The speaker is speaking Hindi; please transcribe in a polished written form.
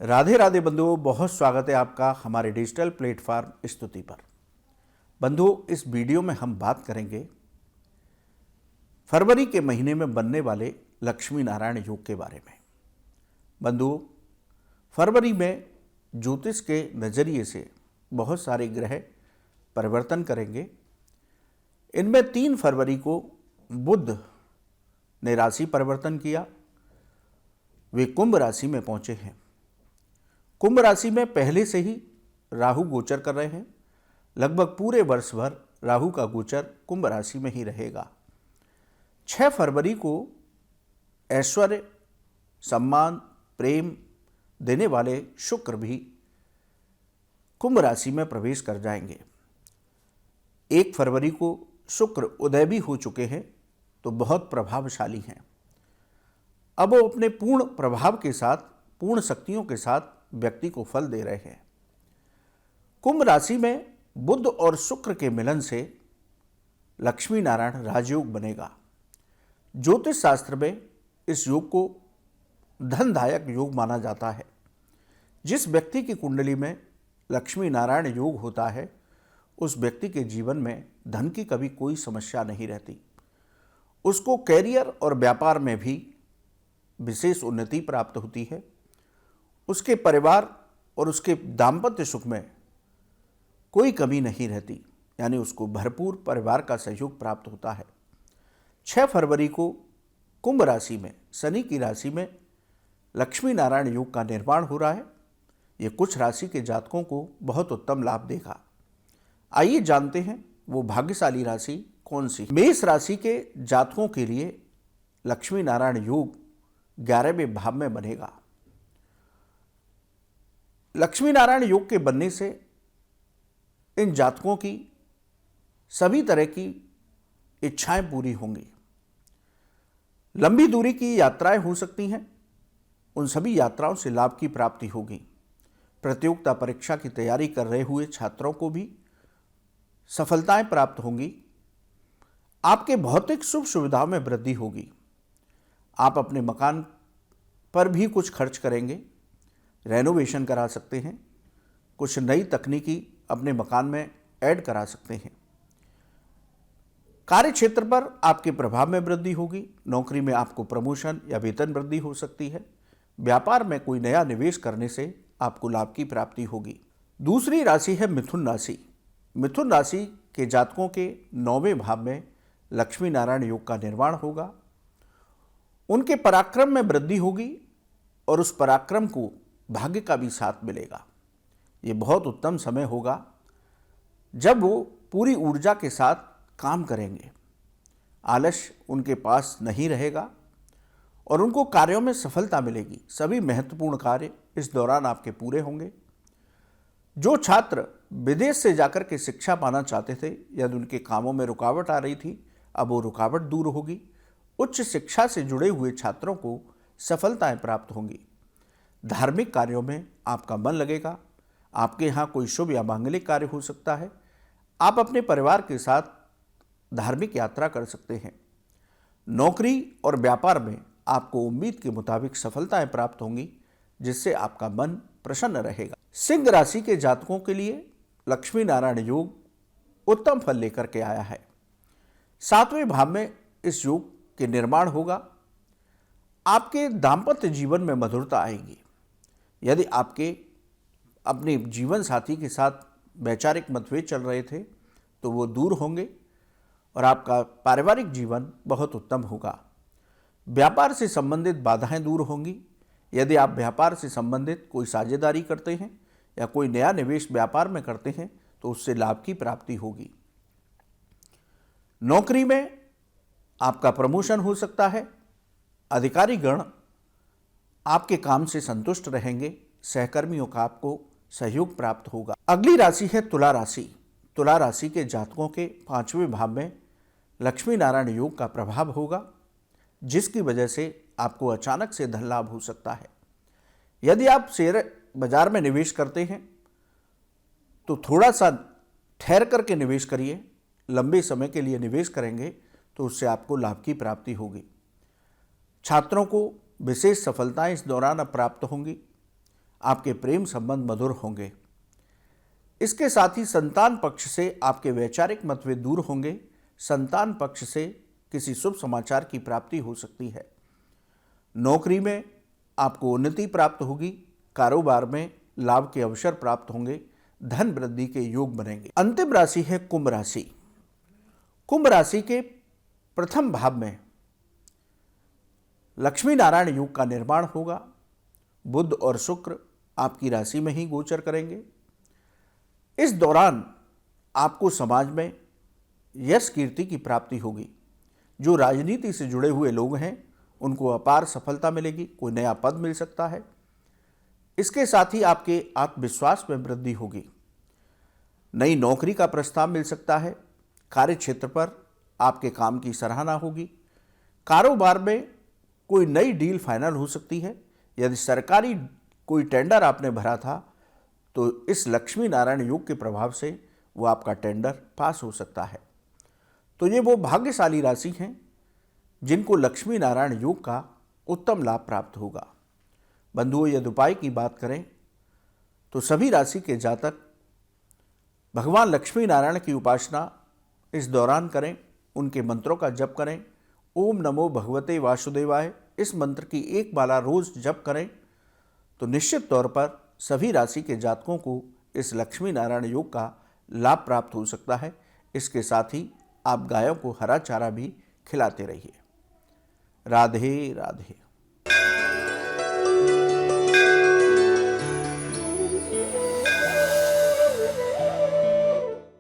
राधे राधे बंधुओं, बहुत स्वागत है आपका हमारे डिजिटल प्लेटफॉर्म स्तुति पर। बंधुओं, इस वीडियो में हम बात करेंगे फरवरी के महीने में बनने वाले लक्ष्मी नारायण योग के बारे में। बंधुओं, फरवरी में ज्योतिष के नज़रिए से बहुत सारे ग्रह परिवर्तन करेंगे। इनमें 3 फरवरी को बुध ने राशि परिवर्तन किया, वे कुंभ राशि में पहुंचे हैं। कुंभ राशि में पहले से ही राहु गोचर कर रहे हैं। लगभग पूरे वर्ष भर राहु का गोचर कुंभ राशि में ही रहेगा। 6 फरवरी को ऐश्वर्य, सम्मान, प्रेम देने वाले शुक्र भी कुंभ राशि में प्रवेश कर जाएंगे। 1 फरवरी को शुक्र उदय भी हो चुके हैं, तो बहुत प्रभावशाली हैं। अब वो अपने पूर्ण प्रभाव के साथ, पूर्ण शक्तियों के साथ व्यक्ति को फल दे रहे हैं। कुंभ राशि में बुध और शुक्र के मिलन से लक्ष्मी नारायण राजयोग बनेगा। ज्योतिष शास्त्र में इस योग को धनदायक योग माना जाता है। जिस व्यक्ति की कुंडली में लक्ष्मी नारायण योग होता है, उस व्यक्ति के जीवन में धन की कभी कोई समस्या नहीं रहती। उसको कैरियर और व्यापार में भी विशेष उन्नति प्राप्त होती है। उसके परिवार और उसके दाम्पत्य सुख में कोई कमी नहीं रहती, यानी उसको भरपूर परिवार का सहयोग प्राप्त होता है। 6 फरवरी को कुंभ राशि में, शनि की राशि में लक्ष्मी नारायण योग का निर्माण हो रहा है। ये कुछ राशि के जातकों को बहुत उत्तम लाभ देगा। आइए जानते हैं वो भाग्यशाली राशि कौन सी। मेष राशि के जातकों के लिए लक्ष्मी नारायण योग 11वें भाव में बनेगा। लक्ष्मी नारायण योग के बनने से इन जातकों की सभी तरह की इच्छाएं पूरी होंगी। लंबी दूरी की यात्राएं हो सकती हैं, उन सभी यात्राओं से लाभ की प्राप्ति होगी। प्रतियोगिता परीक्षा की तैयारी कर रहे हुए छात्रों को भी सफलताएं प्राप्त होंगी। आपके भौतिक सुख सुविधाओं में वृद्धि होगी। आप अपने मकान पर भी कुछ खर्च करेंगे, रेनोवेशन करा सकते हैं, कुछ नई तकनीकी अपने मकान में ऐड करा सकते हैं। कार्य क्षेत्र पर आपके प्रभाव में वृद्धि होगी। नौकरी में आपको प्रमोशन या वेतन वृद्धि हो सकती है। व्यापार में कोई नया निवेश करने से आपको लाभ की प्राप्ति होगी। दूसरी राशि है मिथुन राशि। मिथुन राशि के जातकों के 9वें भाव में लक्ष्मी नारायण योग का निर्माण होगा। उनके पराक्रम में वृद्धि होगी और उस पराक्रम को भाग्य का भी साथ मिलेगा। ये बहुत उत्तम समय होगा जब वो पूरी ऊर्जा के साथ काम करेंगे। आलस्य उनके पास नहीं रहेगा और उनको कार्यों में सफलता मिलेगी। सभी महत्वपूर्ण कार्य इस दौरान आपके पूरे होंगे। जो छात्र विदेश से जाकर के शिक्षा पाना चाहते थे, यदि उनके कामों में रुकावट आ रही थी, अब वो रुकावट दूर होगी। उच्च शिक्षा से जुड़े हुए छात्रों को सफलताएं प्राप्त होंगी। धार्मिक कार्यों में आपका मन लगेगा। आपके यहाँ कोई शुभ या मांगलिक कार्य हो सकता है। आप अपने परिवार के साथ धार्मिक यात्रा कर सकते हैं। नौकरी और व्यापार में आपको उम्मीद के मुताबिक सफलताएं प्राप्त होंगी, जिससे आपका मन प्रसन्न रहेगा। सिंह राशि के जातकों के लिए लक्ष्मी नारायण योग उत्तम फल लेकर के आया है। 7वें भाव में इस योग के निर्माण होगा। आपके दाम्पत्य जीवन में मधुरता आएगी। यदि आपके अपने जीवन साथी के साथ वैचारिक मतभेद चल रहे थे, तो वो दूर होंगे और आपका पारिवारिक जीवन बहुत उत्तम होगा। व्यापार से संबंधित बाधाएं दूर होंगी। यदि आप व्यापार से संबंधित कोई साझेदारी करते हैं या कोई नया निवेश व्यापार में करते हैं, तो उससे लाभ की प्राप्ति होगी। नौकरी में आपका प्रमोशन हो सकता है। अधिकारी गण आपके काम से संतुष्ट रहेंगे। सहकर्मियों का आपको सहयोग प्राप्त होगा। अगली राशि है तुला राशि। तुला राशि के जातकों के 5वें भाव में लक्ष्मी नारायण योग का प्रभाव होगा, जिसकी वजह से आपको अचानक से धन लाभ हो सकता है। यदि आप शेयर बाजार में निवेश करते हैं, तो थोड़ा सा ठहर करके निवेश करिए। लंबे समय के लिए निवेश करेंगे तो उससे आपको लाभ की प्राप्ति होगी। छात्रों को विशेष सफलताएं इस दौरान अब प्राप्त होंगी। आपके प्रेम संबंध मधुर होंगे। इसके साथ ही संतान पक्ष से आपके वैचारिक मतभेद दूर होंगे। संतान पक्ष से किसी शुभ समाचार की प्राप्ति हो सकती है। नौकरी में आपको उन्नति प्राप्त होगी। कारोबार में लाभ के अवसर प्राप्त होंगे। धन वृद्धि के योग बनेंगे। अंतिम राशि है कुंभ राशि। कुंभ राशि के प्रथम भाव में लक्ष्मी नारायण योग का निर्माण होगा। बुध और शुक्र आपकी राशि में ही गोचर करेंगे। इस दौरान आपको समाज में यश कीर्ति की प्राप्ति होगी। जो राजनीति से जुड़े हुए लोग हैं उनको अपार सफलता मिलेगी। कोई नया पद मिल सकता है। इसके साथ ही आपके आत्मविश्वास में वृद्धि होगी। नई नौकरी का प्रस्ताव मिल सकता है। कार्य क्षेत्र पर आपके काम की सराहना होगी। कारोबार में कोई नई डील फाइनल हो सकती है। यदि सरकारी कोई टेंडर आपने भरा था तो इस लक्ष्मी नारायण योग के प्रभाव से वो आपका टेंडर पास हो सकता है। तो ये वो भाग्यशाली राशि हैं जिनको लक्ष्मी नारायण योग का उत्तम लाभ प्राप्त होगा। बंधुओं, यदि उपाय की बात करें तो सभी राशि के जातक भगवान लक्ष्मी नारायण की उपासना इस दौरान करें। उनके मंत्रों का जप करें। ओम नमो भगवते वासुदेवाय इस मंत्र की एक माला रोज जप करें तो निश्चित तौर पर सभी राशि के जातकों को इस लक्ष्मी नारायण योग का लाभ प्राप्त हो सकता है। इसके साथ ही आप गायों को हरा चारा भी खिलाते रहिए। राधे राधे।